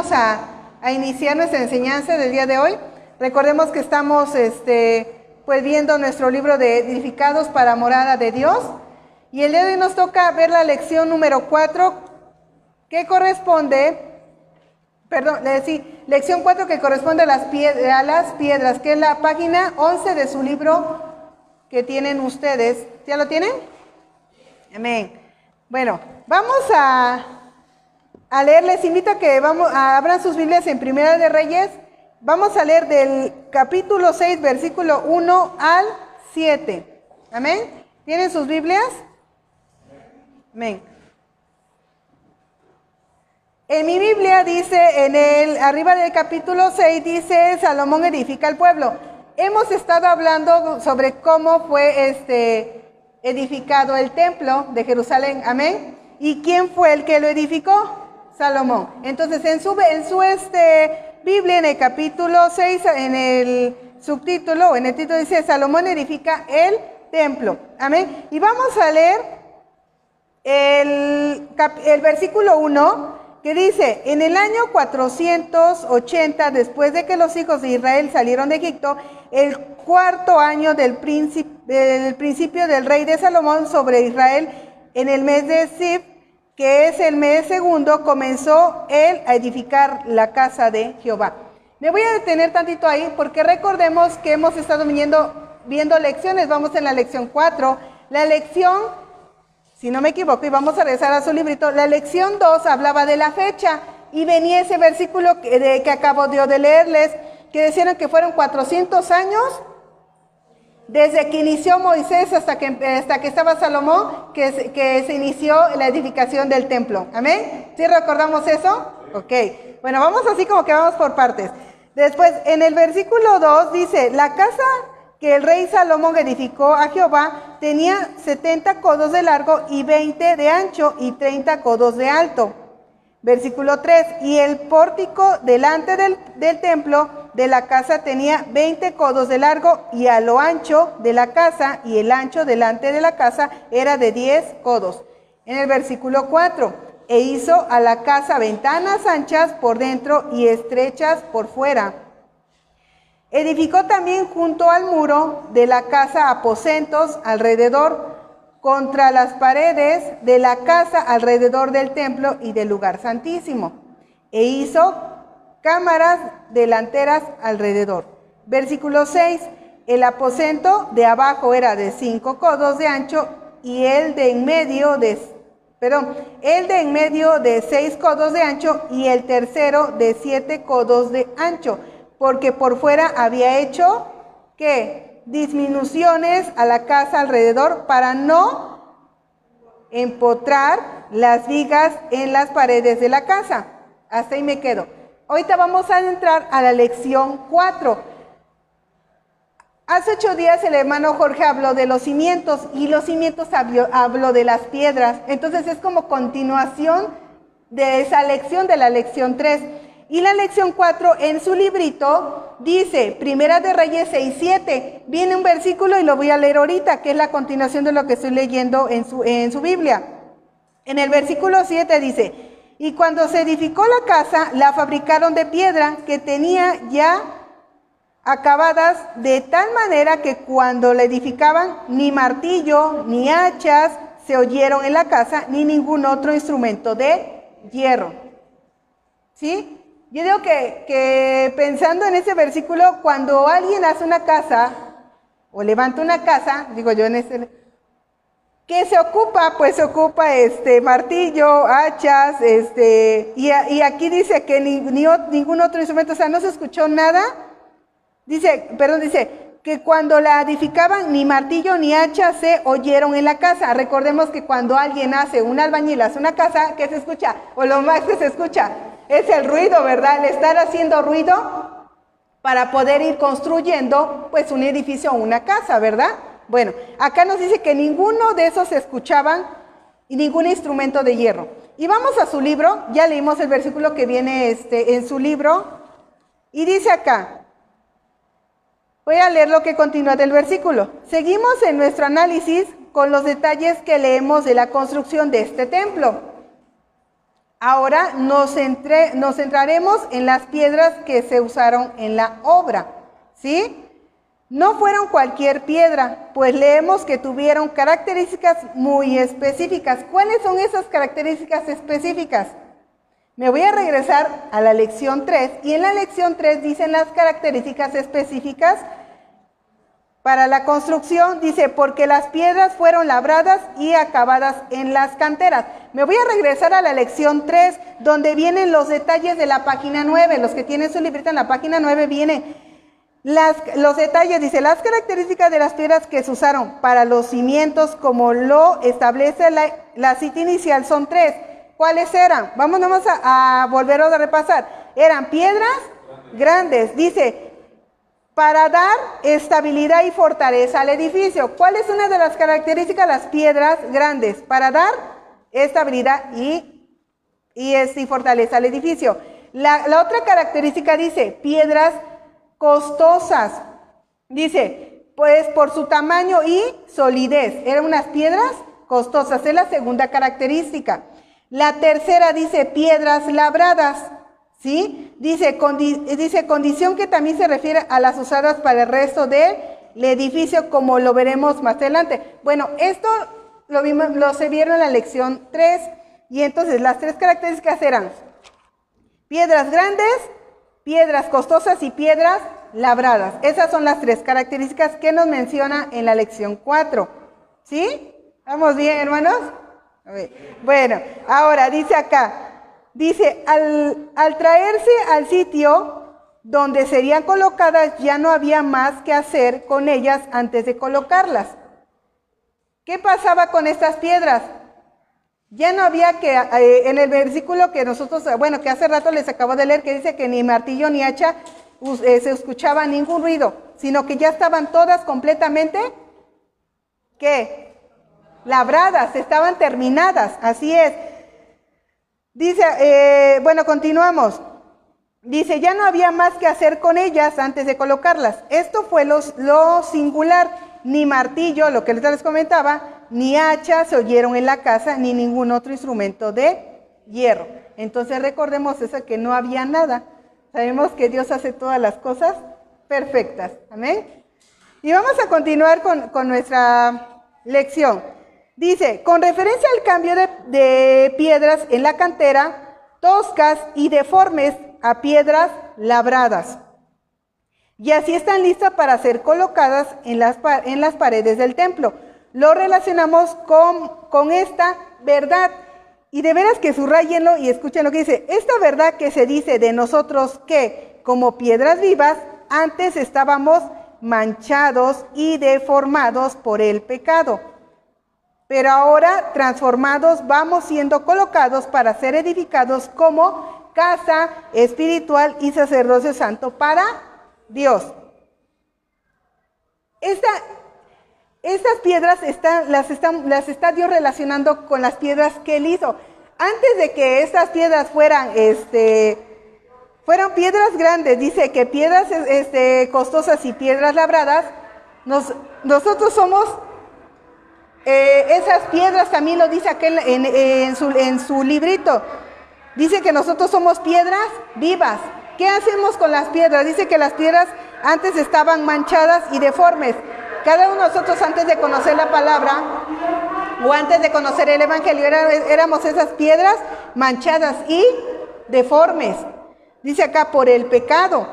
vamos a iniciar nuestra enseñanza del día de hoy. Recordemos que estamos pues viendo nuestro libro de Edificados para Morada de Dios. Y el día de hoy nos toca ver la lección número 4, que corresponde, lección 4 que corresponde a las piedras, que es la página 11 de su libro que tienen ustedes. ¿Ya lo tienen? Amén. Bueno, vamos a leer. Les invito a que abran sus Biblias en Primera de Reyes. Vamos a leer del capítulo 6, versículo 1 al 7. Amén. ¿Tienen sus Biblias? Amén. En mi Biblia dice, arriba del capítulo 6, dice, Salomón edifica el pueblo. Hemos estado hablando sobre cómo fue edificado el templo de Jerusalén. Amén. ¿Y quién fue el que lo edificó? Salomón. Entonces, en su Biblia, en el capítulo 6, en el subtítulo, o en el título dice, Salomón edifica el templo. Amén. Y vamos a leer el versículo 1, que dice, en el año 480, después de que los hijos de Israel salieron de Egipto, el cuarto año del principio del rey de Salomón sobre Israel, en el mes de Zif, que es el mes segundo, comenzó él a edificar la casa de Jehová. Me voy a detener tantito ahí, porque recordemos que hemos estado viendo lecciones. Vamos en la lección 4. La lección, si no me equivoco, y vamos a regresar a su librito, la lección 2 hablaba de la fecha, y venía ese versículo que acabo de leerles, que decían que fueron 400 años, desde que inició Moisés hasta que estaba Salomón, que se inició la edificación del templo. ¿Amén? ¿Sí recordamos eso? Ok. Bueno, vamos así como que vamos por partes. Después, en el versículo 2 dice, la casa que el rey Salomón edificó a Jehová tenía 70 codos de largo y 20 de ancho y 30 codos de alto. Versículo 3, y el pórtico delante del templo de la casa tenía 20 codos de largo, y a lo ancho de la casa, y el ancho delante de la casa era de 10 codos. En el versículo 4, e hizo a la casa ventanas anchas por dentro y estrechas por fuera. Edificó también junto al muro de la casa aposentos alrededor, contra las paredes de la casa alrededor del templo y del lugar santísimo. E hizo cámaras delanteras alrededor. Versículo 6. El aposento de abajo era de 5 codos de ancho y el de en medio de 6 codos de ancho y el tercero de 7 codos de ancho, porque por fuera había hecho, ¿qué? Disminuciones a la casa alrededor para no empotrar las vigas en las paredes de la casa. Hasta ahí me quedo. Ahorita vamos a entrar a la lección 4. Hace 8 días el hermano Jorge habló de los cimientos, y los cimientos habló de las piedras. Entonces es como continuación de esa lección, de la lección 3. Y la lección 4 en su librito dice, Primera de Reyes 6:7. Viene un versículo y lo voy a leer ahorita, que es la continuación de lo que estoy leyendo en su Biblia. En el versículo 7 dice, y cuando se edificó la casa, la fabricaron de piedra que tenía ya acabadas, de tal manera que cuando la edificaban, ni martillo ni hachas se oyeron en la casa, ni ningún otro instrumento de hierro. ¿Sí? Yo digo que pensando en ese versículo, cuando alguien hace una casa, o levanta una casa, digo yo ¿qué se ocupa? Pues se ocupa martillo, hachas, y aquí dice que ningún otro instrumento, o sea, no se escuchó nada. Dice que cuando la edificaban, ni martillo ni hacha se oyeron en la casa. Recordemos que cuando alguien un albañil hace una casa, ¿qué se escucha? O lo más que se escucha es el ruido, ¿verdad? El estar haciendo ruido para poder ir construyendo, pues, un edificio o una casa, ¿verdad? Bueno, acá nos dice que ninguno de esos se escuchaban y ningún instrumento de hierro. Y vamos a su libro, ya leímos el versículo que viene en su libro, y dice acá, voy a leer lo que continúa del versículo. Seguimos en nuestro análisis con los detalles que leemos de la construcción de este templo. Ahora nos centraremos en las piedras que se usaron en la obra, ¿sí? No fueron cualquier piedra, pues leemos que tuvieron características muy específicas. ¿Cuáles son esas características específicas? Me voy a regresar a la lección 3 y en la lección 3 dicen las características específicas para la construcción. Dice, porque las piedras fueron labradas y acabadas en las canteras. Me voy a regresar a la lección 3, donde vienen los detalles de la página 9. Los que tienen su libreta en la página 9 vienen los detalles. Dice, las características de las piedras que se usaron para los cimientos, como lo establece la cita inicial, son 3. ¿Cuáles eran? Vamos a volver a repasar. Eran piedras grandes. Dice, para dar estabilidad y fortaleza al edificio. ¿Cuál es una de las características de las piedras grandes? Para dar estabilidad y fortaleza al edificio. La otra característica dice, piedras costosas. Dice, pues por su tamaño y solidez. Eran unas piedras costosas. Es la segunda característica. La tercera dice, piedras labradas. ¿Sí? Dice condición que también se refiere a las usadas para el resto del edificio, como lo veremos más adelante. Bueno, esto se vieron en la lección 3, y entonces las 3 características eran piedras grandes, piedras costosas y piedras labradas. Esas son las 3 características que nos menciona en la lección 4. ¿Sí? ¿Vamos bien, hermanos? A ver. Bueno, ahora dice acá. Dice, al traerse al sitio donde serían colocadas, ya no había más que hacer con ellas antes de colocarlas. ¿Qué pasaba con estas piedras? Ya no había que, en el versículo que que hace rato les acabo de leer, que dice que ni martillo ni hacha se escuchaba ningún ruido, sino que ya estaban todas completamente, ¿qué? Labradas, estaban terminadas, así es. Dice, continuamos. Dice, ya no había más que hacer con ellas antes de colocarlas. Esto fue lo singular. Ni martillo, lo que les comentaba, ni hacha se oyeron en la casa, ni ningún otro instrumento de hierro. Entonces recordemos eso, que no había nada. Sabemos que Dios hace todas las cosas perfectas. Amén. Y vamos a continuar con nuestra lección. Dice, con referencia al cambio de piedras en la cantera, toscas y deformes a piedras labradas. Y así están listas para ser colocadas en las paredes del templo. Lo relacionamos con esta verdad. Y de veras que subrayenlo y escuchen lo que dice. Esta verdad que se dice de nosotros que, como piedras vivas, antes estábamos manchados y deformados por el pecado. Pero ahora, transformados, vamos siendo colocados para ser edificados como casa espiritual y sacerdocio santo para Dios. Estas piedras las está Dios relacionando con las piedras que Él hizo. Antes de que estas piedras fueran piedras grandes, dice que piedras costosas y piedras labradas, nosotros somos... esas piedras también lo dice aquel en su librito. Dice que nosotros somos piedras vivas. ¿Qué hacemos con las piedras? Dice que las piedras antes estaban manchadas y deformes. Cada uno de nosotros, antes de conocer la palabra o antes de conocer el evangelio, éramos esas piedras manchadas y deformes. Dice acá, por el pecado.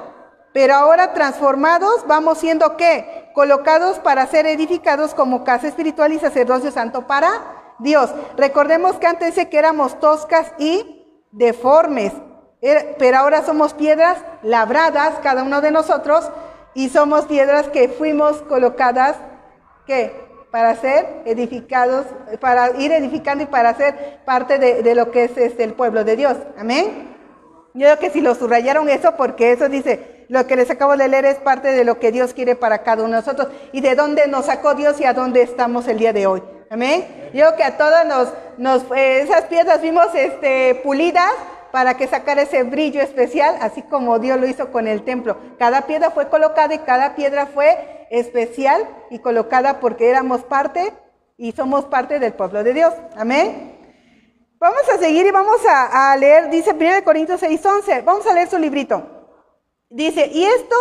Pero ahora, transformados, vamos siendo ¿qué? Colocados para ser edificados como casa espiritual y sacerdocio santo para Dios. Recordemos que antes dice que éramos toscas y deformes, pero ahora somos piedras labradas, cada uno de nosotros, y somos piedras que fuimos colocadas, ¿qué? Para ser edificados, para ir edificando y para ser parte de lo que es el pueblo de Dios. Amén. Yo creo que si lo subrayaron eso, porque eso dice, lo que les acabo de leer es parte de lo que Dios quiere para cada uno de nosotros y de dónde nos sacó Dios y a dónde estamos el día de hoy. Amén. Yo creo que a todas esas piedras vimos pulidas para que sacara ese brillo especial, así como Dios lo hizo con el templo. Cada piedra fue colocada y cada piedra fue especial y colocada porque éramos parte y somos parte del pueblo de Dios. Amén. Vamos a seguir y vamos a leer, dice 1 Corintios 6:11. Vamos a leer su librito. Dice, y esto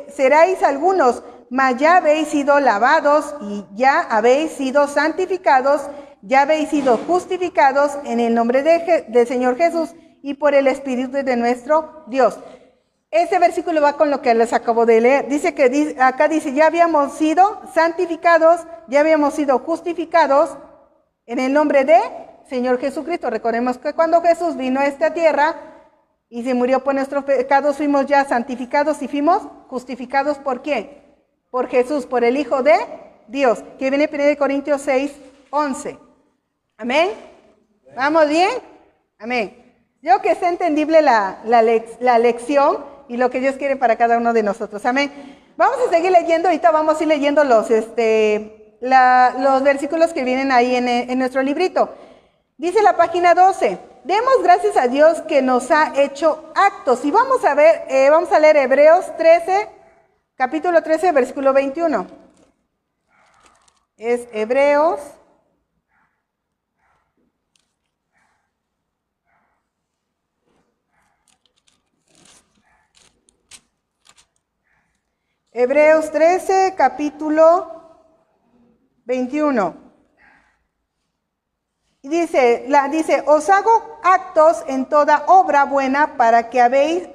seréis algunos, mas ya habéis sido lavados y ya habéis sido santificados, ya habéis sido justificados en el nombre del Señor Jesús y por el Espíritu de nuestro Dios. Este versículo va con lo que les acabo de leer. Dice que acá dice, ya habíamos sido santificados, ya habíamos sido justificados en el nombre de Señor Jesucristo. Recordemos que cuando Jesús vino a esta tierra y se murió por nuestros pecados, fuimos ya santificados y fuimos justificados. ¿Por quién? Por Jesús, por el Hijo de Dios, que viene en 1 Corintios 6:11. Amén. ¿Vamos bien? Amén. Yo que esté entendible la lección y lo que Dios quiere para cada uno de nosotros. Amén. Vamos a seguir leyendo, ahorita vamos a ir leyendo los versículos que vienen ahí en nuestro librito. Dice la página 12, demos gracias a Dios que nos ha hecho actos. Y vamos a leer Hebreos 13, capítulo 13, versículo 21. Es Hebreos 13, capítulo 21. Y dice, os hago actos en toda obra buena para que hagáis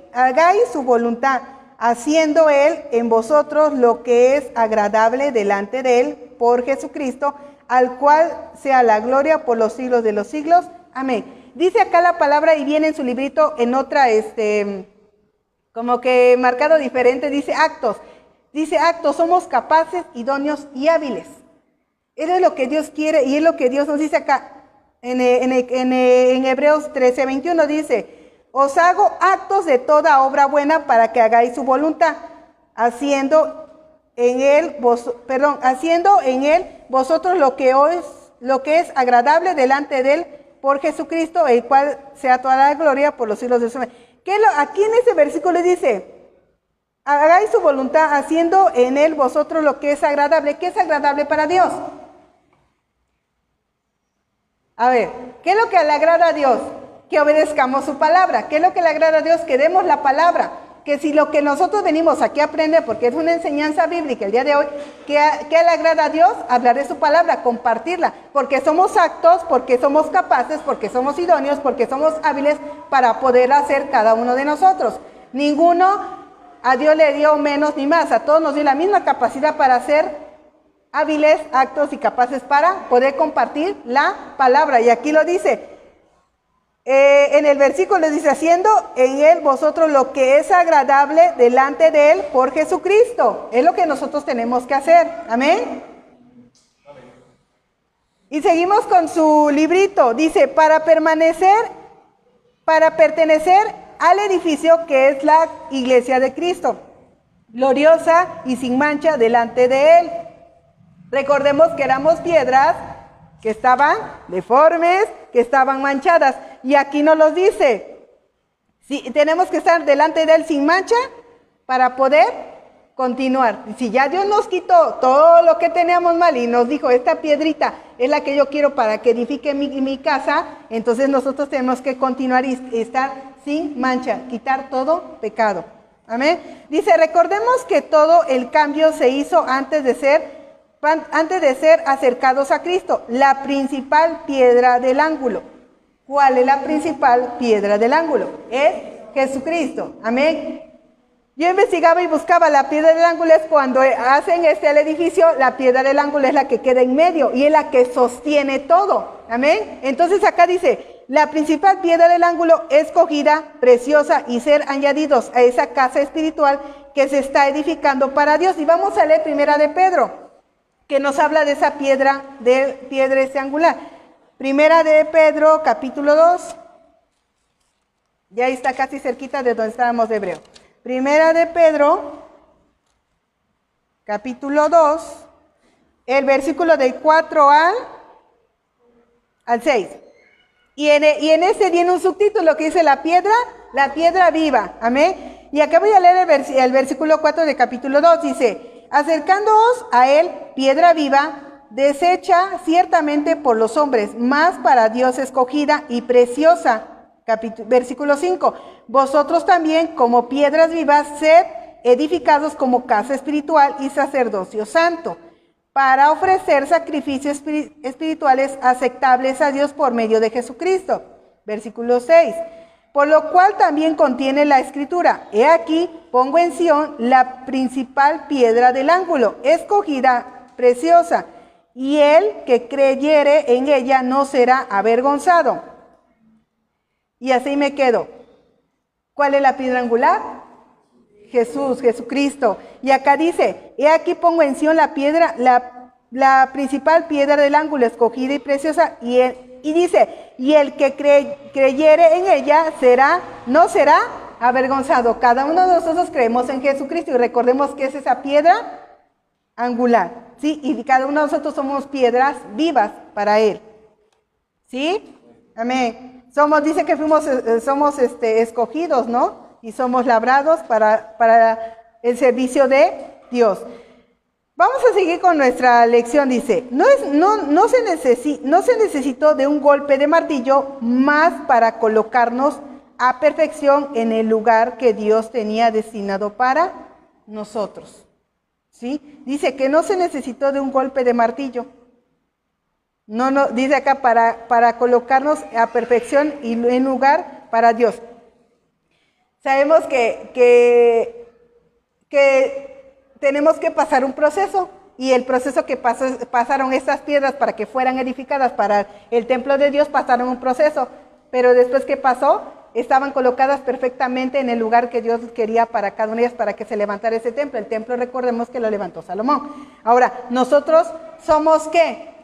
su voluntad, haciendo Él en vosotros lo que es agradable delante de Él por Jesucristo, al cual sea la gloria por los siglos de los siglos. Amén. Dice acá la palabra y viene en su librito en otra, como que marcado diferente, dice actos. Dice actos, somos capaces, idóneos y hábiles. Eso es lo que Dios quiere y es lo que Dios nos dice acá. En Hebreos 13, 21 dice, os hago actos de toda obra buena para que hagáis su voluntad, haciendo en él vosotros lo que es agradable delante de él por Jesucristo, el cual sea toda la gloria por los siglos de su vida. Aquí en ese versículo dice, hagáis su voluntad, haciendo en él vosotros lo que es agradable. ¿Qué es agradable para Dios? A ver, ¿qué es lo que le agrada a Dios? Que obedezcamos su palabra. ¿Qué es lo que le agrada a Dios? Que demos la palabra. Que si lo que nosotros venimos aquí a aprender, porque es una enseñanza bíblica el día de hoy, ¿qué le agrada a Dios? Hablar de su palabra, compartirla. Porque somos aptos, porque somos capaces, porque somos idóneos, porque somos hábiles para poder hacer cada uno de nosotros. Ninguno a Dios le dio menos ni más. A todos nos dio la misma capacidad para hacer hábiles, actos y capaces para poder compartir la palabra. Y aquí lo dice, en el versículo dice, haciendo en él vosotros lo que es agradable delante de él por Jesucristo. Es lo que nosotros tenemos que hacer. Amén. Amén. Y seguimos con su librito. Dice, para pertenecer al edificio que es la iglesia de Cristo, gloriosa y sin mancha delante de él. Recordemos que éramos piedras que estaban deformes, que estaban manchadas. Y aquí nos los dice. Sí, tenemos que estar delante de él sin mancha para poder continuar. Si ya Dios nos quitó todo lo que teníamos mal y nos dijo, esta piedrita es la que yo quiero para que edifique mi casa, entonces nosotros tenemos que continuar y estar sin mancha, quitar todo pecado. Amén. Dice, recordemos que todo el cambio se hizo antes de ser acercados a Cristo, la principal piedra del ángulo. ¿Cuál es la principal piedra del ángulo? Es Jesucristo. Amén. Yo investigaba y buscaba la piedra del ángulo, es cuando hacen el edificio, la piedra del ángulo es la que queda en medio y es la que sostiene todo. Amén. Entonces acá dice, la principal piedra del ángulo escogida, preciosa y ser añadidos a esa casa espiritual que se está edificando para Dios. Y vamos a leer Primera de Pedro, que nos habla de esa piedra angular. Primera de Pedro, capítulo 2. Ya está casi cerquita de donde estábamos de Hebreo. Primera de Pedro, capítulo 2, el versículo del 4 al 6. Y en ese viene un subtítulo que dice la piedra viva. Amén. Y acá voy a leer el versículo 4 del capítulo 2. Dice, acercándoos a él, piedra viva, deshecha ciertamente por los hombres, mas para Dios escogida y preciosa. Versículo 5. Vosotros también, como piedras vivas, sed edificados como casa espiritual y sacerdocio santo, para ofrecer sacrificios espirituales aceptables a Dios por medio de Jesucristo. Versículo 6. Por lo cual también contiene la escritura: he aquí, pongo en Sión la principal piedra del ángulo, escogida, preciosa, y el que creyere en ella no será avergonzado. Y así me quedo. ¿Cuál es la piedra angular? Jesús, Jesucristo. Y acá dice: he aquí pongo en Sión la piedra, la principal piedra del ángulo, escogida y preciosa, y dice: y el que creyere en ella no será avergonzado. Cada uno de nosotros creemos en Jesucristo y recordemos que es esa piedra angular, ¿sí? Y cada uno de nosotros somos piedras vivas para Él, ¿sí? Amén. Dice que somos escogidos, ¿no? Y somos labrados para el servicio de Dios. Vamos a seguir con nuestra lección. Dice: no se necesitó de un golpe de martillo más para colocarnos a perfección en el lugar que Dios tenía destinado para nosotros. ¿Sí? Dice que no se necesitó de un golpe de martillo. No, dice acá para colocarnos a perfección y en lugar para Dios. Sabemos que tenemos que pasar un proceso, y el proceso que pasaron estas piedras para que fueran edificadas para el templo de Dios, pasaron un proceso, pero después que pasó, estaban colocadas perfectamente en el lugar que Dios quería para cada una de ellas, para que se levantara ese templo. El templo, recordemos que lo levantó Salomón. Ahora, nosotros somos ¿qué?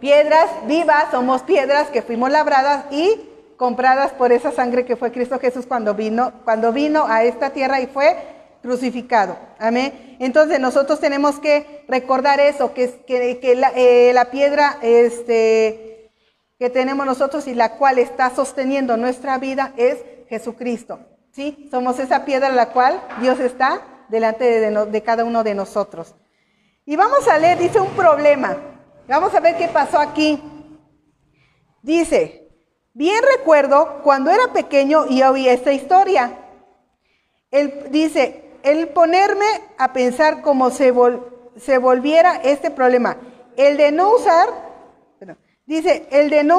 Piedras vivas, somos piedras que fuimos labradas y compradas por esa sangre que fue Cristo Jesús cuando vino a esta tierra y fue crucificado. Amén. Entonces nosotros tenemos que recordar eso, que la piedra que tenemos nosotros y la cual está sosteniendo nuestra vida es Jesucristo. ¿Sí? Somos esa piedra en la cual Dios está delante de cada uno de nosotros. Y vamos a leer, dice, un problema. Vamos a ver qué pasó aquí. Dice: bien recuerdo cuando era pequeño y oí esta historia. Dice, el ponerme a pensar cómo se volviera este problema. El de no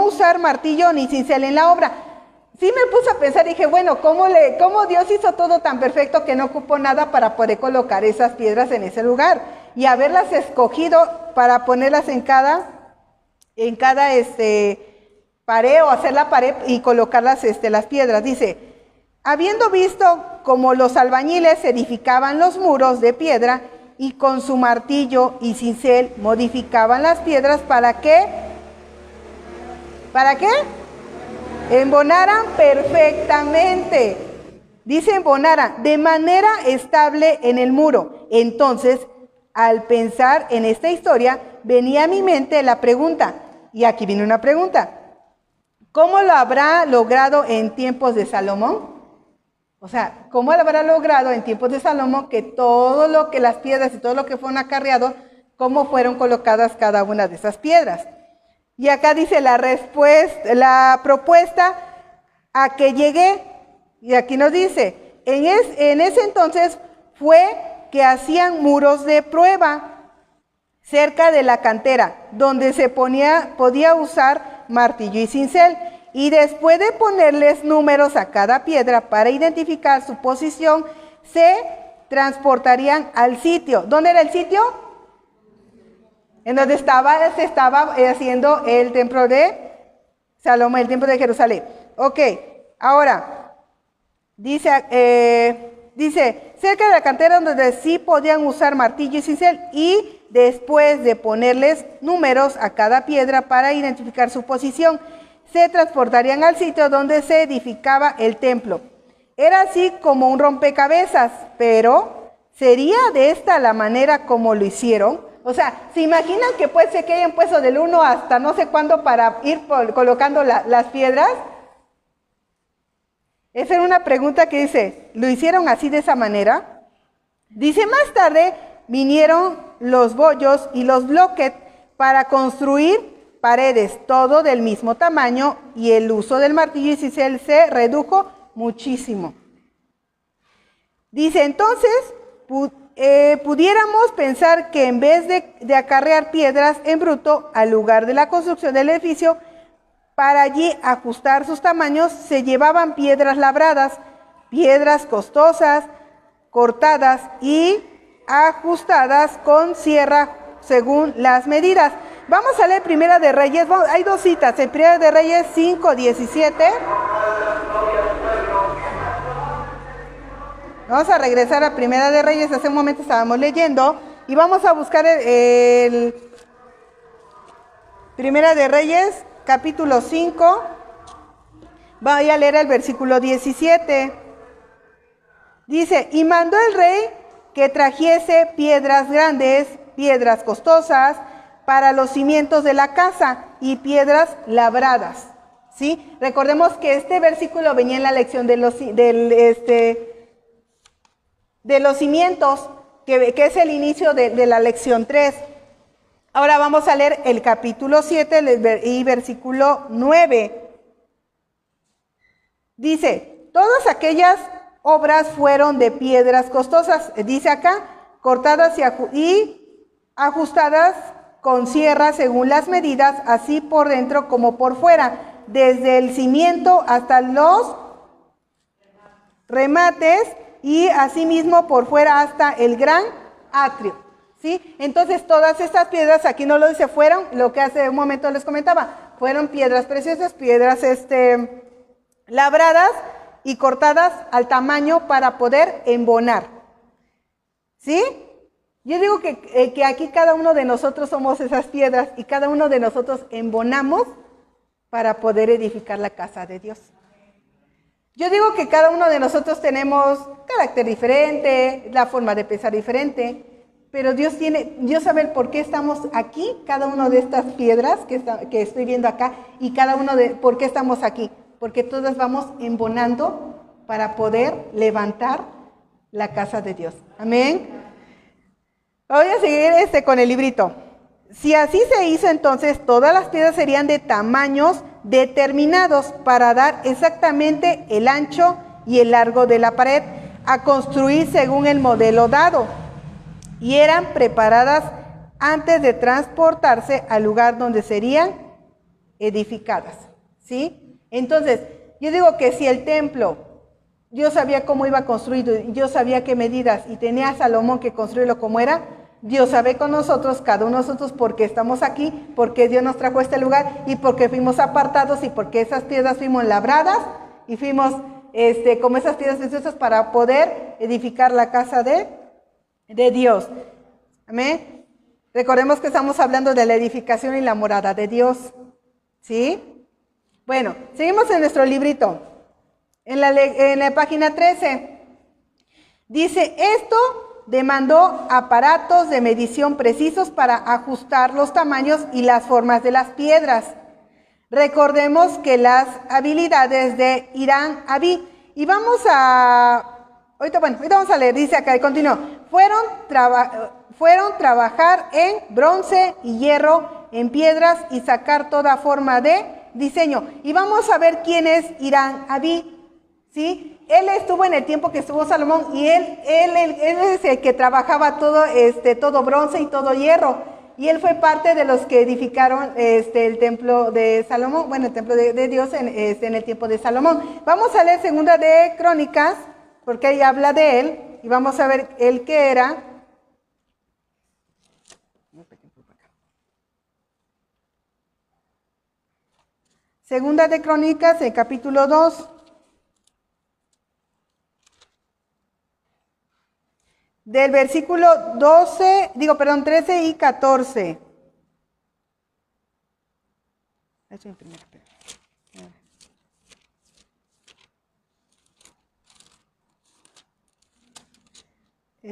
usar martillo ni cincel en la obra. Sí me puse a pensar, dije, bueno, ¿cómo Dios hizo todo tan perfecto que no ocupó nada para poder colocar esas piedras en ese lugar? Y haberlas escogido para ponerlas en cada pared, o hacer la pared y colocar las piedras. Dice: habiendo visto cómo los albañiles edificaban los muros de piedra y con su martillo y cincel modificaban las piedras ¿para qué? Embonaran perfectamente. Dice embonaran, de manera estable en el muro. Entonces, al pensar en esta historia, venía a mi mente la pregunta, y aquí viene una pregunta: ¿cómo lo habrá logrado en tiempos de Salomón? O sea, ¿cómo lo habrá logrado en tiempos de Salomón que todo lo que las piedras y todo lo que fueron acarreados, cómo fueron colocadas cada una de esas piedras? Y acá dice la propuesta a que llegué, y aquí nos dice: en ese entonces fue que hacían muros de prueba cerca de la cantera, donde se podía usar martillo y cincel, y después de ponerles números a cada piedra para identificar su posición, se transportarían al sitio. ¿Dónde era el sitio? En donde se estaba haciendo el templo de Salomón, el templo de Jerusalén. Ok, ahora, dice, cerca de la cantera donde sí podían usar martillo y cincel, y después de ponerles números a cada piedra para identificar su posición, se transportarían al sitio donde se edificaba el templo. Era así como un rompecabezas, pero ¿sería de esta la manera como lo hicieron? O sea, ¿se imaginan que puede ser que hayan puesto del 1 hasta no sé cuándo para ir colocando las piedras? Esa era una pregunta que dice, ¿lo hicieron así de esa manera? Dice, más tarde vinieron los bollos y los bloques para construir paredes, todo del mismo tamaño, y el uso del martillo y cisel se redujo muchísimo. Dice, entonces, pudiéramos pensar que en vez de acarrear piedras en bruto al lugar de la construcción del edificio, para allí ajustar sus tamaños, se llevaban piedras labradas, piedras costosas, cortadas y ajustadas con sierra según las medidas. Vamos a leer Primera de Reyes, hay dos citas, en Primera de Reyes 5:17. Vamos a regresar a Primera de Reyes, hace un momento estábamos leyendo, y vamos a buscar el Primera de Reyes, capítulo 5, voy a leer el versículo 17. Dice, y mandó el rey que trajese piedras grandes, piedras costosas, para los cimientos de la casa, y piedras labradas. ¿Sí? Recordemos que este versículo venía en la lección de los cimientos, que es el inicio de la lección 3. Ahora vamos a leer el capítulo 7 y versículo 9. Dice, todas aquellas obras fueron de piedras costosas, dice acá, cortadas y ajustadas con sierra según las medidas, así por dentro como por fuera, desde el cimiento hasta los remates, y asimismo por fuera hasta el gran atrio. ¿Sí? Entonces todas estas piedras, aquí no lo dice, fueron, lo que hace un momento les comentaba, fueron piedras preciosas, piedras labradas y cortadas al tamaño para poder embonar. ¿Sí? Yo digo que aquí cada uno de nosotros somos esas piedras, y cada uno de nosotros embonamos para poder edificar la casa de Dios. Yo digo que cada uno de nosotros tenemos carácter diferente, la forma de pensar diferente, pero Dios sabe por qué estamos aquí, cada una de estas piedras que estoy viendo acá, y cada uno por qué estamos aquí, porque todas vamos embonando para poder levantar la casa de Dios. Amén. Voy a seguir con el librito. Si así se hizo, entonces todas las piedras serían de tamaños determinados para dar exactamente el ancho y el largo de la pared, a construir según el modelo dado, y eran preparadas antes de transportarse al lugar donde serían edificadas. ¿Sí? Entonces, yo digo que si el templo, Dios sabía cómo iba construido, Dios sabía qué medidas, y tenía a Salomón que construirlo como era, Dios sabe con nosotros, cada uno de nosotros, por qué estamos aquí, por qué Dios nos trajo a este lugar, y por qué fuimos apartados, y por qué esas piedras fuimos labradas, y fuimos como esas piedras preciosas para poder edificar la casa de Dios. Amén. Recordemos que estamos hablando de la edificación y la morada de Dios. ¿Sí? Bueno, seguimos en nuestro librito. En la página 13. Dice, esto demandó aparatos de medición precisos para ajustar los tamaños y las formas de las piedras. Recordemos que las habilidades de Hiram Abí, y ahorita vamos a leer, dice acá y continúa, fueron trabajar en bronce y hierro, en piedras, y sacar toda forma de diseño. Y vamos a ver quién es Hiram Abí. ¿Sí? Él estuvo en el tiempo que estuvo Salomón, y él es el que trabajaba todo bronce y todo hierro. Y él fue parte de los que edificaron el templo de Salomón, bueno, el templo de Dios en el tiempo de Salomón. Vamos a leer Segunda de Crónicas, porque ahí habla de él, y vamos a ver él qué era. Segunda de Crónicas, el capítulo 2. Del versículo 13 y 14.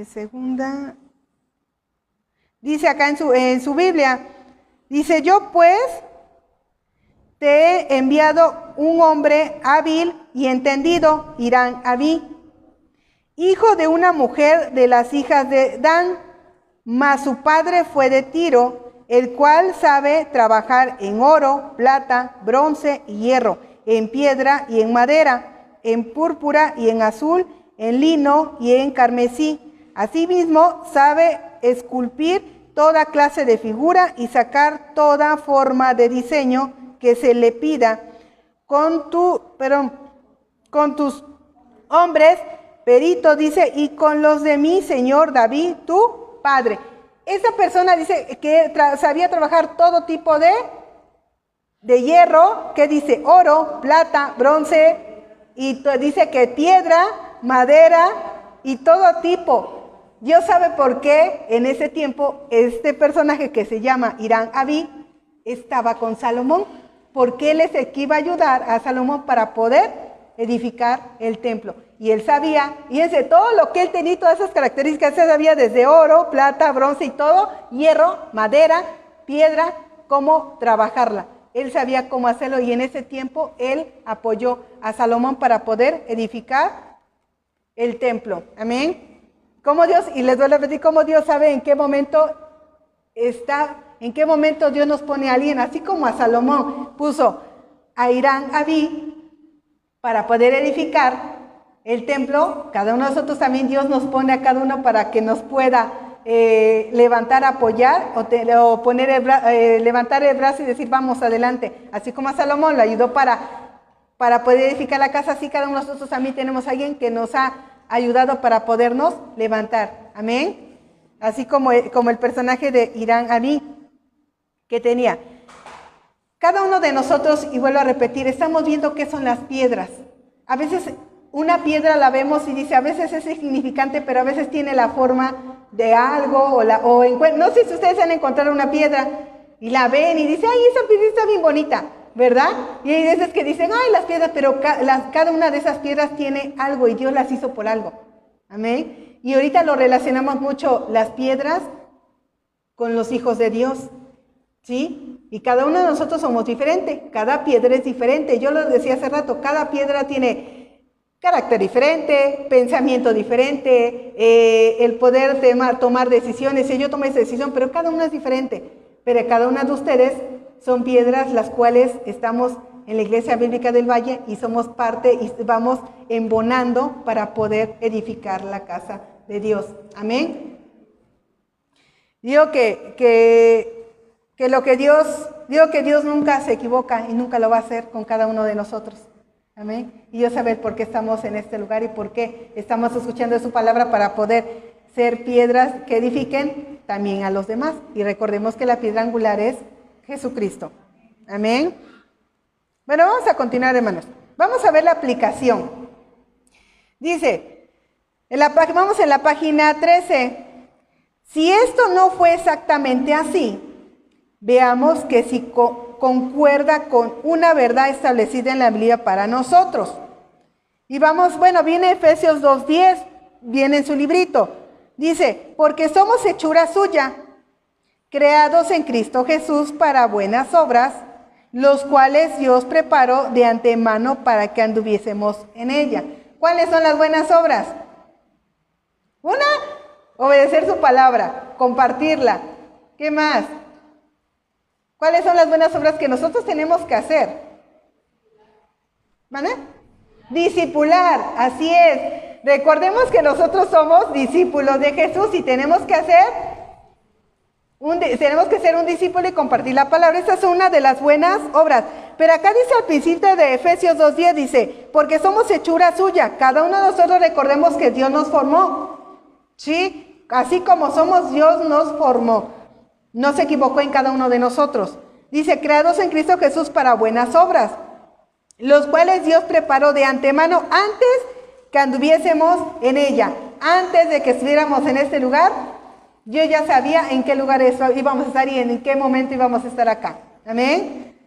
Segunda. Dice acá en su Biblia, dice, yo pues te he enviado un hombre hábil y entendido, Hiram Abí, hijo de una mujer de las hijas de Dan, mas su padre fue de Tiro, el cual sabe trabajar en oro, plata, bronce y hierro, en piedra y en madera, en púrpura y en azul, en lino y en carmesí. Asimismo, sabe esculpir toda clase de figura y sacar toda forma de diseño que se le pida. Con tus hombres, perito, dice, y con los de mi señor David, tu padre. Esa persona dice que sabía trabajar todo tipo de hierro, que dice oro, plata, bronce, y dice que piedra, madera y todo tipo. Dios sabe por qué en ese tiempo este personaje que se llama Hiram Abí estaba con Salomón, porque él es el que iba a ayudar a Salomón para poder edificar el templo. Y él sabía, fíjense, todo lo que él tenía, todas esas características, él sabía desde oro, plata, bronce y todo, hierro, madera, piedra, cómo trabajarla. Él sabía cómo hacerlo y en ese tiempo él apoyó a Salomón para poder edificar el templo. Amén. Cómo Dios, y les voy a repetir, cómo Dios sabe en qué momento en qué momento Dios nos pone a alguien, así como a Salomón puso a Hiram Abí para poder edificar el templo. Cada uno de nosotros también Dios nos pone a cada uno para que nos pueda levantar, apoyar o levantar el brazo y decir vamos adelante. Así como a Salomón lo ayudó para poder edificar la casa, así cada uno de nosotros también tenemos a alguien que nos ha ayudado para podernos levantar. Amén. Así como el personaje de Hiram Abí que tenía. Cada uno de nosotros, y vuelvo a repetir, estamos viendo qué son las piedras. A veces una piedra la vemos y dice, a veces es insignificante, pero a veces tiene la forma de algo, no sé si ustedes han encontrado una piedra y la ven y dicen, ay, esa piedra está bien bonita, ¿verdad? Y hay veces que dicen, ay, las piedras, pero cada una de esas piedras tiene algo y Dios las hizo por algo. Amén. Y ahorita lo relacionamos mucho las piedras con los hijos de Dios. ¿Sí? Y cada uno de nosotros somos diferentes, cada piedra es diferente. Yo lo decía hace rato, cada piedra tiene carácter diferente, pensamiento diferente, el poder tomar decisiones. Si yo tomé esa decisión, pero cada uno es diferente. Pero cada una de ustedes son piedras las cuales estamos en la Iglesia Bíblica del Valle y somos parte y vamos embonando para poder edificar la casa de Dios. Amén. Digo que Dios nunca se equivoca y nunca lo va a hacer con cada uno de nosotros. Amén. Y Dios sabe por qué estamos en este lugar y por qué estamos escuchando su palabra para poder ser piedras que edifiquen también a los demás. Y recordemos que la piedra angular es Jesucristo. Amén. Bueno, vamos a continuar, hermanos. Vamos a ver la aplicación. Dice, vamos en la página 13. Si esto no fue exactamente así, veamos que si concuerda con una verdad establecida en la Biblia para nosotros. Y vamos, bueno, viene Efesios 2:10, viene en su librito. Dice, porque somos hechura suya, creados en Cristo Jesús para buenas obras, los cuales Dios preparó de antemano para que anduviésemos en ella. ¿Cuáles son las buenas obras? Una, obedecer su palabra, compartirla. ¿Qué más? ¿Cuáles son las buenas obras que nosotros tenemos que hacer? ¿Vale? Discipular, así es. Recordemos que nosotros somos discípulos de Jesús y tenemos que ser un discípulo y compartir la palabra. Esa es una de las buenas obras. Pero acá dice al principio de Efesios 2:10, dice, porque somos hechura suya. Cada uno de nosotros recordemos que Dios nos formó. ¿Sí? Así como somos, Dios nos formó. No se equivocó en cada uno de nosotros. Dice, creados en Cristo Jesús para buenas obras, los cuales Dios preparó de antemano antes que anduviésemos en ella. Antes de que estuviéramos en este lugar, yo ya sabía en qué lugar íbamos a estar y en qué momento íbamos a estar acá. Amén.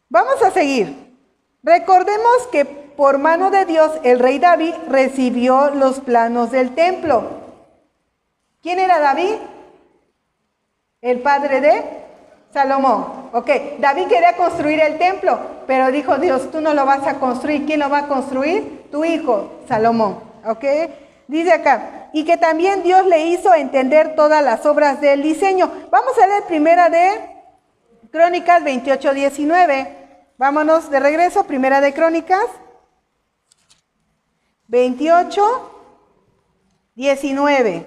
Vamos a seguir. Recordemos que por mano de Dios el rey David recibió los planos del templo. ¿Quién era David? El padre de Salomón. Ok, David quería construir el templo, pero dijo Dios, tú no lo vas a construir. ¿Quién lo va a construir? Tu hijo, Salomón. Ok, dice acá, y que también Dios le hizo entender todas las obras del diseño. Vamos a leer primera de Crónicas 28:19. Vámonos de regreso, primera de Crónicas 28:19.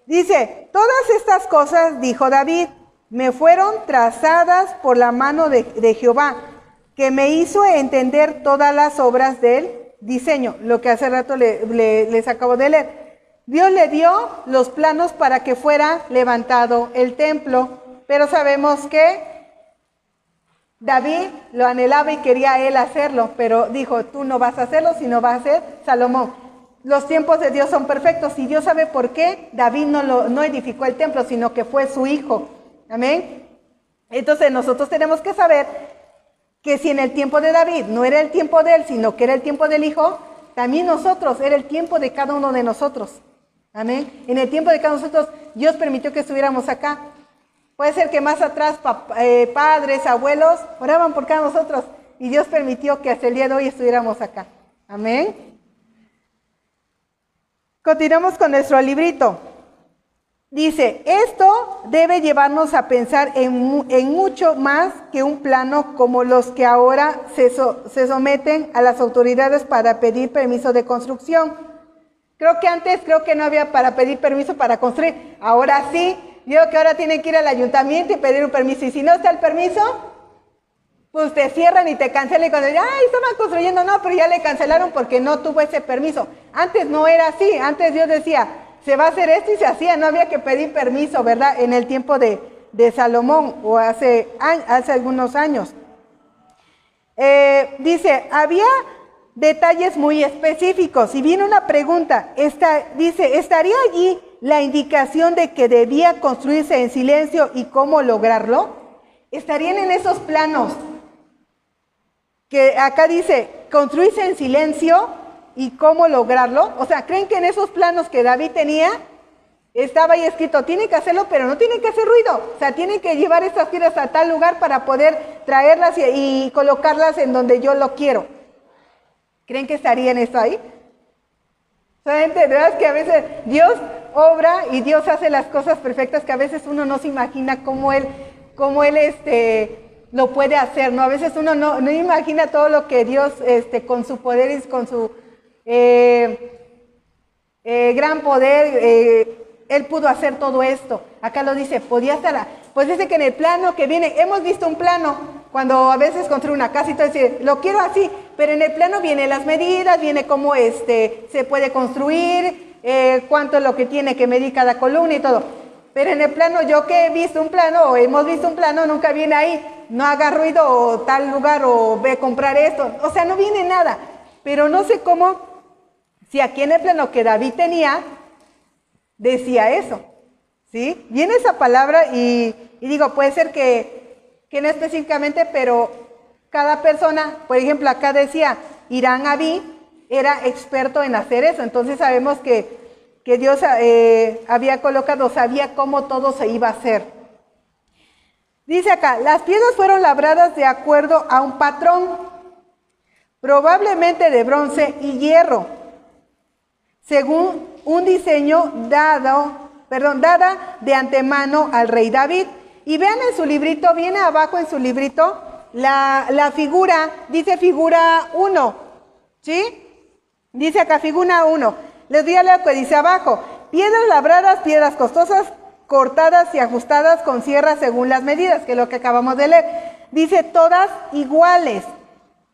Dice, todas estas cosas, dijo David, me fueron trazadas por la mano de Jehová, que me hizo entender todas las obras del diseño, lo que hace rato les acabo de leer. Dios le dio los planos para que fuera levantado el templo, pero sabemos que David lo anhelaba y quería él hacerlo, pero dijo, tú no vas a hacerlo, sino va a ser Salomón. Los tiempos de Dios son perfectos y Dios sabe por qué David no edificó el templo, sino que fue su hijo. Amén. Entonces nosotros tenemos que saber que si en el tiempo de David no era el tiempo de él, sino que era el tiempo del hijo, también nosotros, era el tiempo de cada uno de nosotros. Amén. En el tiempo de cada uno de nosotros, Dios permitió que estuviéramos acá. Puede ser que más atrás padres, abuelos, oraban por cada uno de nosotros y Dios permitió que hasta el día de hoy estuviéramos acá. Amén. Continuamos con nuestro librito. Dice, esto debe llevarnos a pensar en mucho más que un plano como los que ahora se someten a las autoridades para pedir permiso de construcción. Creo que no había para pedir permiso para construir. Ahora sí, digo que ahora tienen que ir al ayuntamiento y pedir un permiso. Y si no está el permiso, pues te cierran y te cancelan. Y cuando dicen, estaban construyendo, no, pero ya le cancelaron porque no tuvo ese permiso. Antes no era así, antes Dios decía, se va a hacer esto y se hacía, no había que pedir permiso, ¿verdad? En el tiempo de Salomón o hace algunos años. Dice, había detalles muy específicos. Y viene una pregunta, dice, ¿estaría allí la indicación de que debía construirse en silencio y cómo lograrlo? ¿Estarían en esos planos? Que acá dice, construirse en silencio y cómo lograrlo. O sea, ¿creen que en esos planos que David tenía, estaba ahí escrito, tienen que hacerlo, pero no tienen que hacer ruido? O sea, tienen que llevar estas piedras a tal lugar para poder traerlas y colocarlas en donde yo lo quiero. ¿Creen que estaría en eso ahí? Solamente, de verdad es que a veces Dios obra y Dios hace las cosas perfectas que a veces uno no se imagina cómo Él lo puede hacer, ¿no? A veces uno no imagina todo lo que Dios con su poder y con su gran poder, Él pudo hacer todo esto. Acá lo dice, podía estar, pues dice que en el plano que viene, hemos visto un plano, cuando a veces construye una casa y todo, dice, lo quiero así, pero en el plano vienen las medidas, viene cómo se puede construir, cuánto es lo que tiene que medir cada columna y todo. Pero en el plano, yo que he visto un plano, o hemos visto un plano, nunca viene ahí, no haga ruido, o tal lugar, o ve a comprar esto. O sea, no viene nada. Pero no sé cómo, si aquí en el plano que David tenía, decía eso. ¿Sí? Viene esa palabra y digo, puede ser que no específicamente, pero cada persona, por ejemplo, acá decía, Irán Abí era experto en hacer eso. Entonces sabemos que Dios había colocado, sabía cómo todo se iba a hacer. Dice acá, las piedras fueron labradas de acuerdo a un patrón, probablemente de bronce y hierro, según un diseño dada de antemano al rey David. Y vean en su librito, viene abajo en su librito, la figura, dice figura 1, ¿sí? Dice acá figura 1. Les voy a leer lo que dice abajo. Piedras labradas, piedras costosas, cortadas y ajustadas con sierras según las medidas, que es lo que acabamos de leer. Dice todas iguales,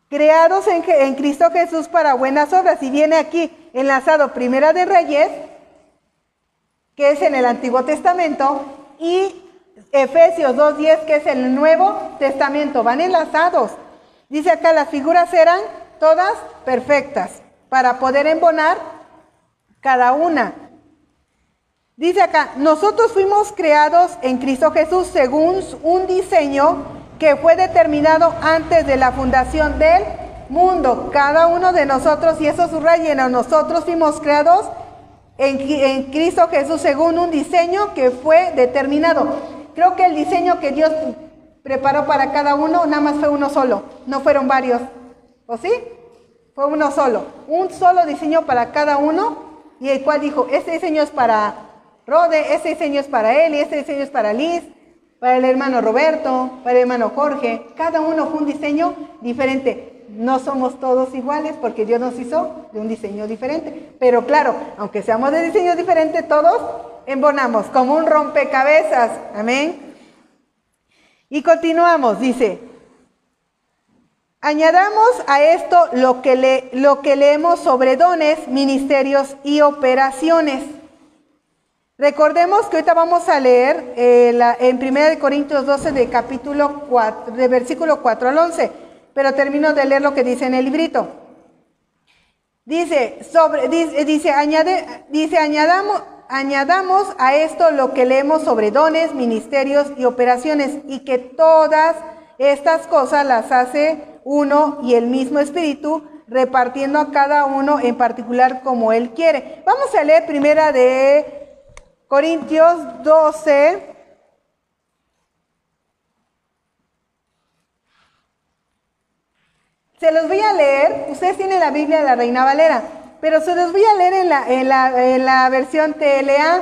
creados en Cristo Jesús para buenas obras. Y viene aquí enlazado Primera de Reyes, que es en el Antiguo Testamento, y Efesios 2:10, que es el Nuevo Testamento. Van enlazados. Dice acá, las figuras eran todas perfectas para poder embonar cada una. Dice acá, nosotros fuimos creados en Cristo Jesús según un diseño que fue determinado antes de la fundación del mundo. Cada uno de nosotros, y eso subrayen, nosotros fuimos creados en Cristo Jesús según un diseño que fue determinado. Creo que el diseño que Dios preparó para cada uno, nada más fue uno solo, no fueron varios. ¿O sí? Fue uno solo. Un solo diseño para cada uno. Y el cual dijo, este diseño es para Rode, este diseño es para él, y este diseño es para Liz, para el hermano Roberto, para el hermano Jorge. Cada uno fue un diseño diferente. No somos todos iguales porque Dios nos hizo de un diseño diferente. Pero claro, aunque seamos de diseño diferente, todos embonamos como un rompecabezas. Amén. Y continuamos, dice, añadamos a esto lo que leemos sobre dones, ministerios y operaciones. Recordemos que ahorita vamos a leer en 1 Corintios 12 de capítulo 4, de versículo 4 al 11, pero termino de leer lo que dice en el librito. Añadamos a esto lo que leemos sobre dones, ministerios y operaciones, y que todas estas cosas las hace uno y el mismo Espíritu, repartiendo a cada uno en particular como Él quiere. Vamos a leer primera de Corintios 12. Se los voy a leer, ustedes tienen la Biblia de la Reina Valera, pero se los voy a leer en la versión TLA.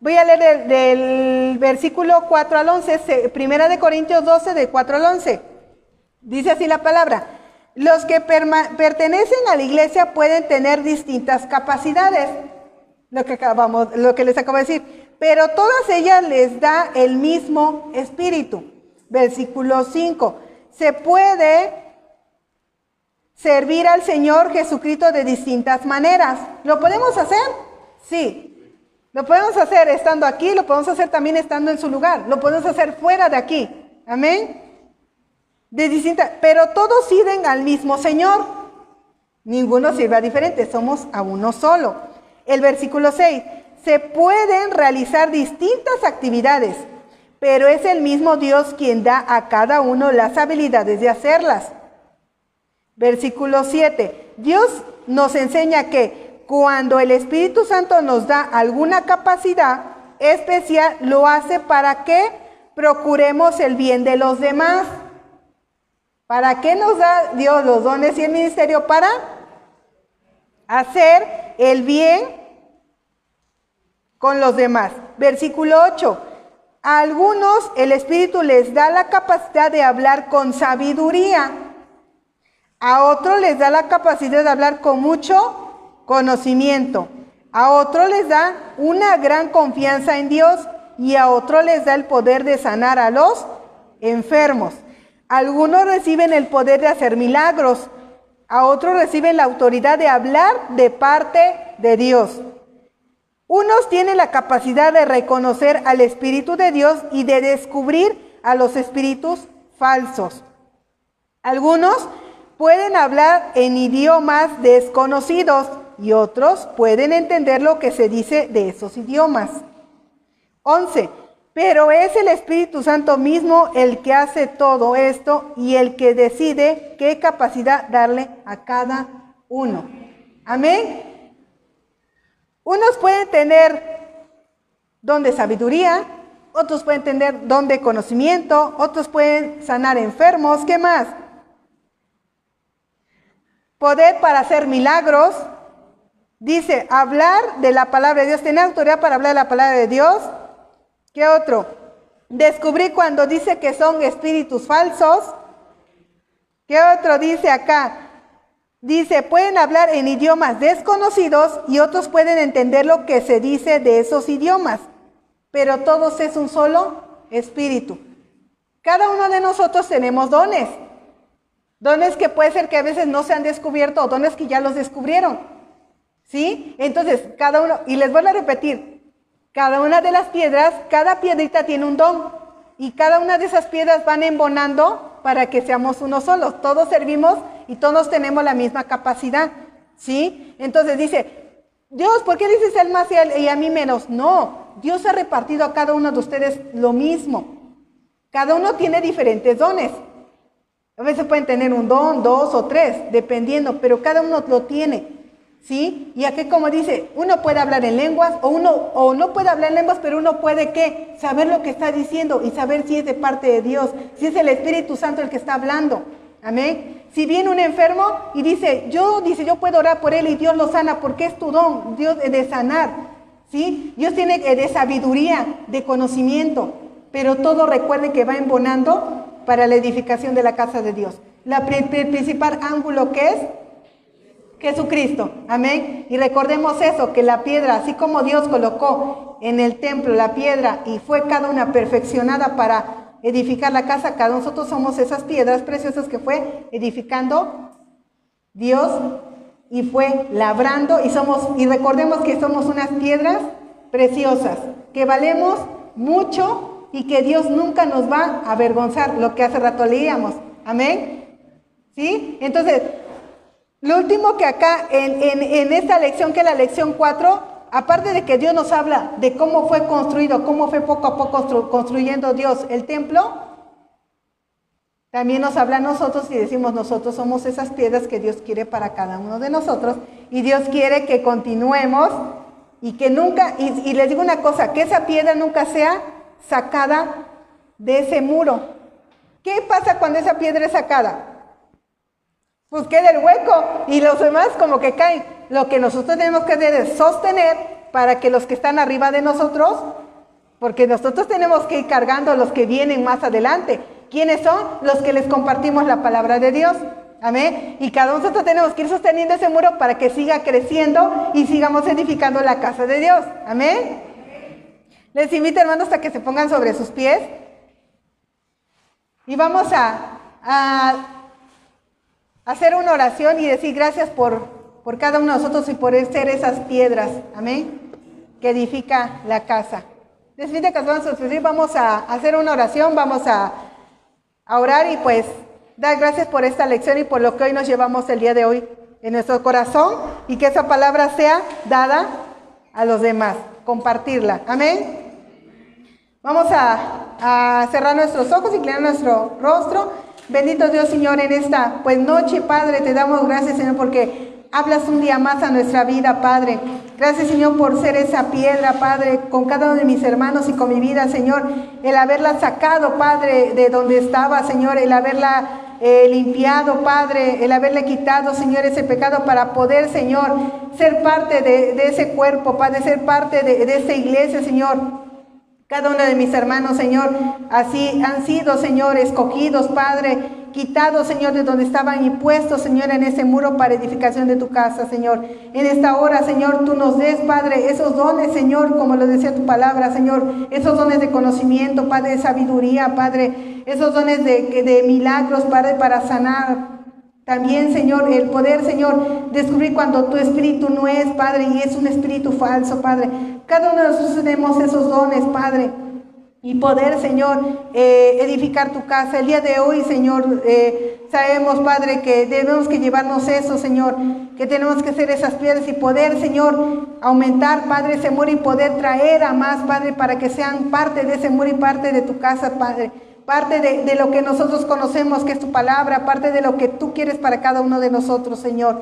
Voy a leer del versículo 4 al 11, primera de Corintios 12, de 4 al 11. Dice así la palabra: los que pertenecen a la iglesia pueden tener distintas capacidades, lo que les acabo de decir, pero todas ellas les da el mismo Espíritu. Versículo 5, se puede servir al Señor Jesucristo de distintas maneras. ¿Lo podemos hacer? Sí. Lo podemos hacer estando aquí, lo podemos hacer también estando en su lugar, lo podemos hacer fuera de aquí. Amén. Pero todos sirven al mismo Señor. Ninguno sirve a diferente, somos a uno solo. El versículo 6, se pueden realizar distintas actividades, pero es el mismo Dios quien da a cada uno las habilidades de hacerlas. Versículo 7, Dios nos enseña que cuando el Espíritu Santo nos da alguna capacidad especial, lo hace para que procuremos el bien de los demás. ¿Para qué nos da Dios los dones y el ministerio? Para hacer el bien con los demás. Versículo 8. A algunos el Espíritu les da la capacidad de hablar con sabiduría. A otros les da la capacidad de hablar con mucho conocimiento. A otros les da una gran confianza en Dios y a otros les da el poder de sanar a los enfermos. Algunos reciben el poder de hacer milagros. A otros reciben la autoridad de hablar de parte de Dios. Unos tienen la capacidad de reconocer al Espíritu de Dios y de descubrir a los espíritus falsos. Algunos pueden hablar en idiomas desconocidos y otros pueden entender lo que se dice de esos idiomas. 11. Pero es el Espíritu Santo mismo el que hace todo esto y el que decide qué capacidad darle a cada uno. Amén. Unos pueden tener don de sabiduría, otros pueden tener don de conocimiento, otros pueden sanar enfermos. ¿Qué más? Poder para hacer milagros. Dice, hablar de la palabra de Dios, tener autoridad para hablar de la palabra de Dios. ¿Qué otro? Descubrir cuando dice que son espíritus falsos. ¿Qué otro dice acá? Dice, pueden hablar en idiomas desconocidos y otros pueden entender lo que se dice de esos idiomas. Pero todos es un solo espíritu. Cada uno de nosotros tenemos dones. Dones que puede ser que a veces no se han descubierto o dones que ya los descubrieron. ¿Sí? Entonces, cada uno, y les voy a repetir, cada una de las piedras, cada piedrita tiene un don. Y cada una de esas piedras van embonando para que seamos uno solo. Todos servimos y todos tenemos la misma capacidad. ¿Sí? Entonces dice, Dios, ¿por qué dices él más y a mí menos? No, Dios ha repartido a cada uno de ustedes lo mismo. Cada uno tiene diferentes dones. A veces pueden tener un don, 2 o 3, dependiendo, pero cada uno lo tiene. ¿Sí? Y aquí como dice, uno puede hablar en lenguas o no puede hablar en lenguas, pero uno puede ¿qué? Saber lo que está diciendo y saber si es de parte de Dios, si es el Espíritu Santo el que está hablando. Amén. Si viene un enfermo y dice, yo puedo orar por él y Dios lo sana porque es tu don, Dios de sanar, ¿sí? Dios tiene de sabiduría, de conocimiento, pero todo recuerden que va embonando para la edificación de la casa de Dios. El principal ángulo que es Jesucristo, amén. Y recordemos eso, que la piedra, así como Dios colocó en el templo la piedra y fue cada una perfeccionada para edificar la casa, cada nosotros somos esas piedras preciosas que fue edificando Dios y fue labrando y recordemos que somos unas piedras preciosas, que valemos mucho y que Dios nunca nos va a avergonzar, lo que hace rato leíamos, amén. ¿Sí? Entonces, lo último que acá en esta lección, que es la lección 4, aparte de que Dios nos habla de cómo fue construido, cómo fue poco a poco construyendo Dios el templo, también nos habla a nosotros y decimos nosotros somos esas piedras que Dios quiere para cada uno de nosotros y Dios quiere que continuemos y que nunca, y les digo una cosa, que esa piedra nunca sea sacada de ese muro. ¿Qué pasa cuando esa piedra es sacada? Pues queda el hueco y los demás como que caen. Lo que nosotros tenemos que hacer es sostener para que los que están arriba de nosotros, porque nosotros tenemos que ir cargando a los que vienen más adelante. ¿Quiénes son? Los que les compartimos la palabra de Dios. Amén. Y cada uno de nosotros tenemos que ir sosteniendo ese muro para que siga creciendo y sigamos edificando la casa de Dios. Amén. Les invito, hermanos, a que se pongan sobre sus pies. Y vamos a hacer una oración y decir gracias por cada uno de nosotros y por ser esas piedras, amén, que edifica la casa. Les invito a que vamos a hacer una oración, vamos a orar y pues dar gracias por esta lección y por lo que hoy nos llevamos el día de hoy en nuestro corazón y que esa palabra sea dada a los demás, compartirla, amén. Vamos a cerrar nuestros ojos, inclinar nuestro rostro. Bendito Dios, Señor, en esta pues noche, Padre, te damos gracias, Señor, porque hablas un día más a nuestra vida, Padre. Gracias, Señor, por ser esa piedra, Padre, con cada uno de mis hermanos y con mi vida, Señor. El haberla sacado, Padre, de donde estaba, Señor, el haberla limpiado, Padre, el haberle quitado, Señor, ese pecado para poder, Señor, ser parte de ese cuerpo, Padre, ser parte de esa iglesia, Señor. Cada uno de mis hermanos, Señor, así han sido, Señor, escogidos, Padre, quitados, Señor, de donde estaban y puestos, Señor, en ese muro para edificación de tu casa, Señor. En esta hora, Señor, tú nos des, Padre, esos dones, Señor, como lo decía tu palabra, Señor, esos dones de conocimiento, Padre, de sabiduría, Padre, esos dones de milagros, Padre, para sanar. También, Señor, el poder, Señor, descubrir cuando tu espíritu no es, Padre, y es un espíritu falso, Padre. Cada uno de nosotros tenemos esos dones, Padre, y poder, Señor, edificar tu casa. El día de hoy, Señor, sabemos, Padre, que debemos que llevarnos eso, Señor, que tenemos que ser esas piedras y poder, Señor, aumentar, Padre, ese muro y poder traer a más, Padre, para que sean parte de ese muro y parte de tu casa, Padre. Parte de lo que nosotros conocemos, que es tu palabra, parte de lo que tú quieres para cada uno de nosotros, Señor.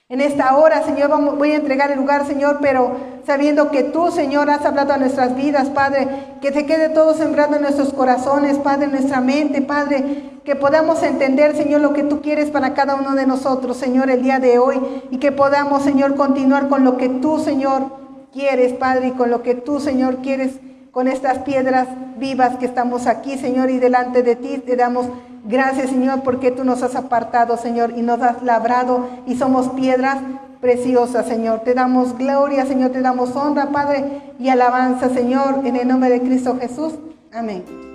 En esta hora, Señor, voy a entregar el lugar, Señor, pero sabiendo que tú, Señor, has hablado a nuestras vidas, Padre, que se quede todo sembrando en nuestros corazones, Padre, en nuestra mente, Padre, que podamos entender, Señor, lo que tú quieres para cada uno de nosotros, Señor, el día de hoy, y que podamos, Señor, continuar con lo que tú, Señor, quieres, Padre, y con lo que tú, Señor, quieres con estas piedras vivas que estamos aquí, Señor, y delante de ti te damos gracias, Señor, porque tú nos has apartado, Señor, y nos has labrado y somos piedras preciosas, Señor. Te damos gloria, Señor, te damos honra, Padre, y alabanza, Señor, en el nombre de Cristo Jesús. Amén.